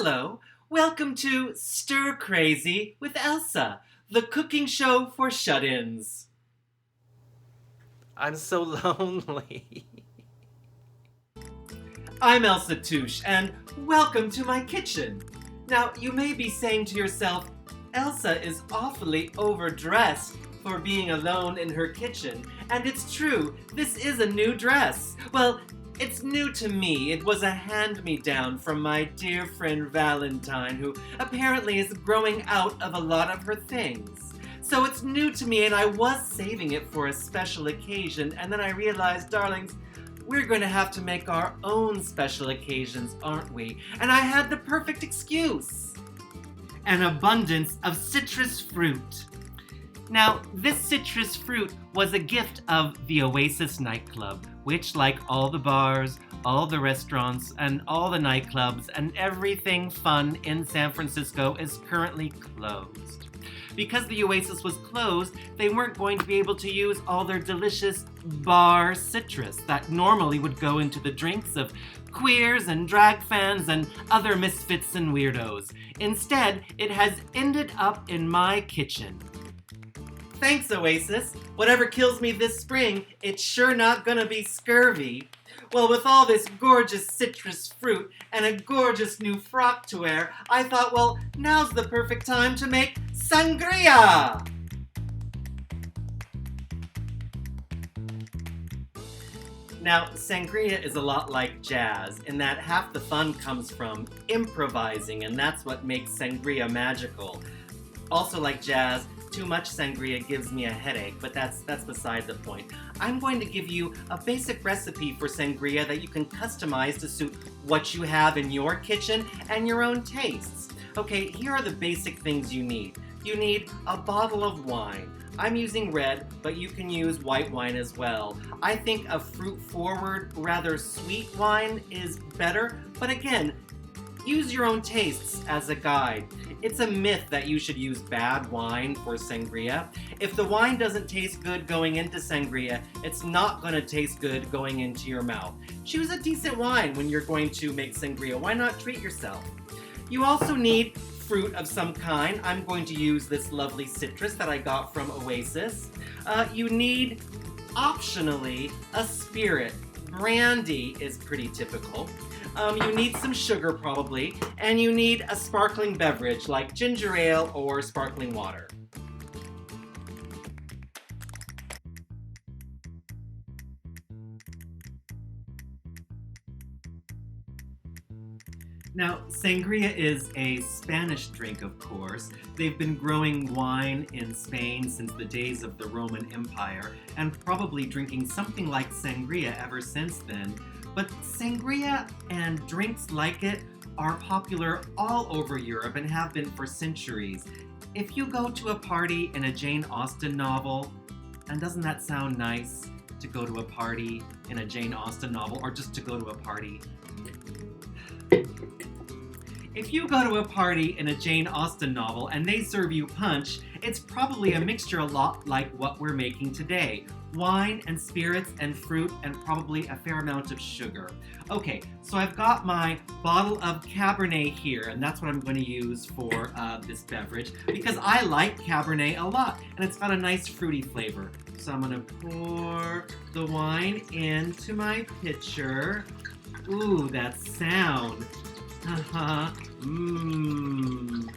Hello, welcome to Stir Crazy with Elsa, the cooking show for shut-ins. I'm so lonely. I'm Elsa Touche, and welcome to my kitchen. Now, you may be saying to yourself, Elsa is awfully overdressed for being alone in her kitchen, and it's true, this is a new dress. Well, it's new to me. It was a hand-me-down from my dear friend Valentine, who apparently is growing out of a lot of her things. So it's new to me, and I was saving it for a special occasion, and then I realized, darlings, we're going to have to make our own special occasions, aren't we? And I had the perfect excuse. An abundance of citrus fruit. Now, this citrus fruit was a gift of the Oasis nightclub, which, like all the bars, all the restaurants, and all the nightclubs, and everything fun in San Francisco is currently closed. Because the Oasis was closed, they weren't going to be able to use all their delicious bar citrus that normally would go into the drinks of queers and drag fans and other misfits and weirdos. Instead, it has ended up in my kitchen. Thanks, Oasis. Whatever kills me this spring, it's sure not gonna be scurvy. Well, with all this gorgeous citrus fruit and a gorgeous new frock to wear, I thought, well, now's the perfect time to make sangria! Now, sangria is a lot like jazz in that half the fun comes from improvising, and that's what makes sangria magical. Also like jazz, too much sangria gives me a headache, but that's beside the point. I'm going to give you a basic recipe for sangria that you can customize to suit what you have in your kitchen and your own tastes. Okay, here are the basic things you need. You need a bottle of wine. I'm using red, but you can use white wine as well. I think a fruit-forward, rather sweet wine is better, but again, use your own tastes as a guide. It's a myth that you should use bad wine for sangria. If the wine doesn't taste good going into sangria, it's not going to taste good going into your mouth. Choose a decent wine when you're going to make sangria. Why not treat yourself? You also need fruit of some kind. I'm going to use this lovely citrus that I got from Oasis. You need, optionally, a spirit. Brandy is pretty typical. You need some sugar probably, and you need a sparkling beverage like ginger ale or sparkling water. Now, sangria is a Spanish drink, of course. They've been growing wine in Spain since the days of the Roman Empire, and probably drinking something like sangria ever since then. But sangria and drinks like it are popular all over Europe and have been for centuries. If you go to a party in a Jane Austen novel, and doesn't that sound nice to go to a party in a Jane Austen novel, or just to go to a party? If you go to a party in a Jane Austen novel and they serve you punch, it's probably a mixture a lot like what we're making today. Wine and spirits and fruit and probably a fair amount of sugar. Okay, so I've got my bottle of Cabernet here, and that's what I'm going to use for this beverage because I like Cabernet a lot, and it's got a nice fruity flavor. So I'm going to pour the wine into my pitcher. Ooh, that sound. Mmm.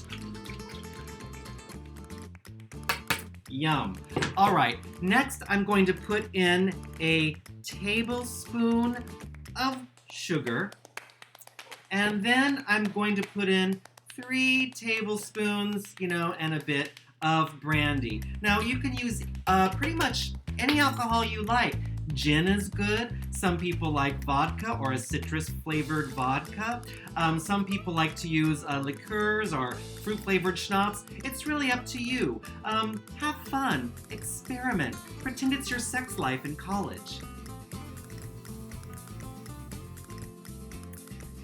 Yum. All right, next I'm going to put in a tablespoon of sugar, and then I'm going to put in 3 tablespoons, and a bit of brandy. Now you can use pretty much any alcohol you like. Gin is good. Some people like vodka or a citrus-flavored vodka. Some people like to use liqueurs or fruit-flavored schnapps. It's really up to you. Have fun. Experiment. Pretend it's your sex life in college.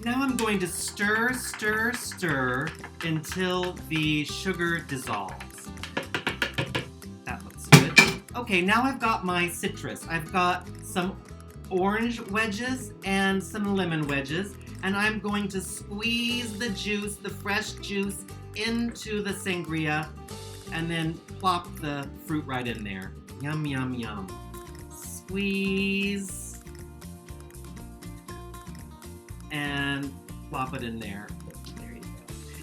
Now I'm going to stir, stir, stir until the sugar dissolves. That looks good. Okay, now I've got my citrus. I've got some orange wedges and some lemon wedges. and I'm going to squeeze the juice, the fresh juice, into the sangria, and then plop the fruit right in there. Yum, yum, yum. Squeeze, and plop it in there. There you go.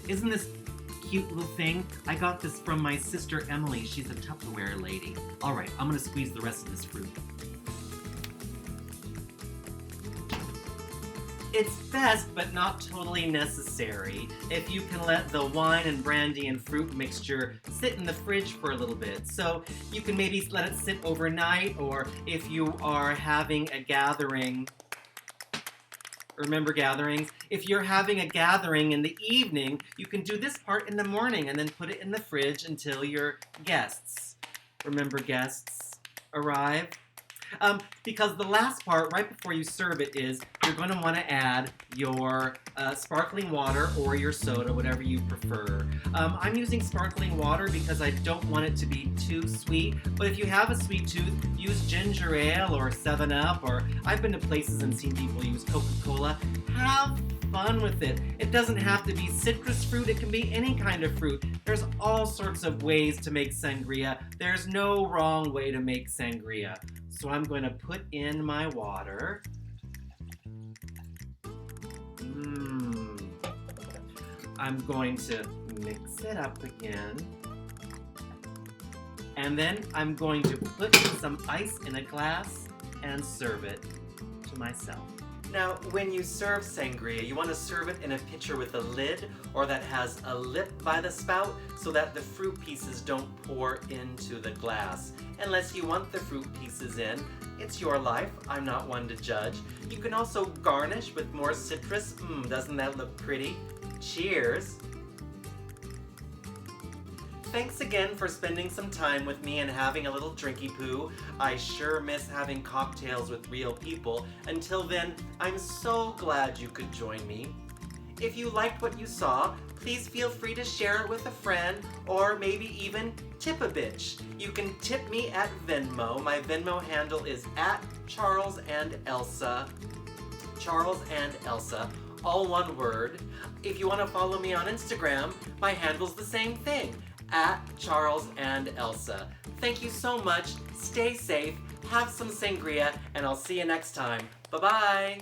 Isn't this cute little thing? I got this from my sister Emily. She's a Tupperware lady. All right, I'm gonna squeeze the rest of this fruit. It's best, but not totally necessary, if you can let the wine and brandy and fruit mixture sit in the fridge for a little bit. So you can maybe let it sit overnight, or if you are having a gathering, remember gatherings? If you're having a gathering in the evening, you can do this part in the morning and then put it in the fridge until your guests, remember guests, arrive. Because the last part, right before you serve it, is you're going to want to add your sparkling water or your soda, whatever you prefer. I'm using sparkling water because I don't want it to be too sweet, but if you have a sweet tooth, use ginger ale or 7-Up, or I've been to places and seen people use Coca-Cola. Have fun with it. It doesn't have to be citrus fruit, it can be any kind of fruit. There's all sorts of ways to make sangria. There's no wrong way to make sangria. So I'm going to put in my water. I'm going to mix it up again. And then I'm going to put some ice in a glass and serve it to myself. Now, when you serve sangria, you want to serve it in a pitcher with a lid or that has a lip by the spout so that the fruit pieces don't pour into the glass. Unless you want the fruit pieces in, it's your life. I'm not one to judge. You can also garnish with more citrus. Doesn't that look pretty? Cheers! Thanks again for spending some time with me and having a little drinky poo. I sure miss having cocktails with real people. Until then, I'm so glad you could join me. If you liked what you saw, please feel free to share it with a friend, or maybe even tip a bitch. You can tip me at Venmo. My Venmo handle is at Charles and Elsa. Charles and Elsa, all one word. If you want to follow me on Instagram, my handle's the same thing, at Charles and Elsa. Thank you so much. Stay safe, have some sangria, and I'll see you next time. Bye-bye.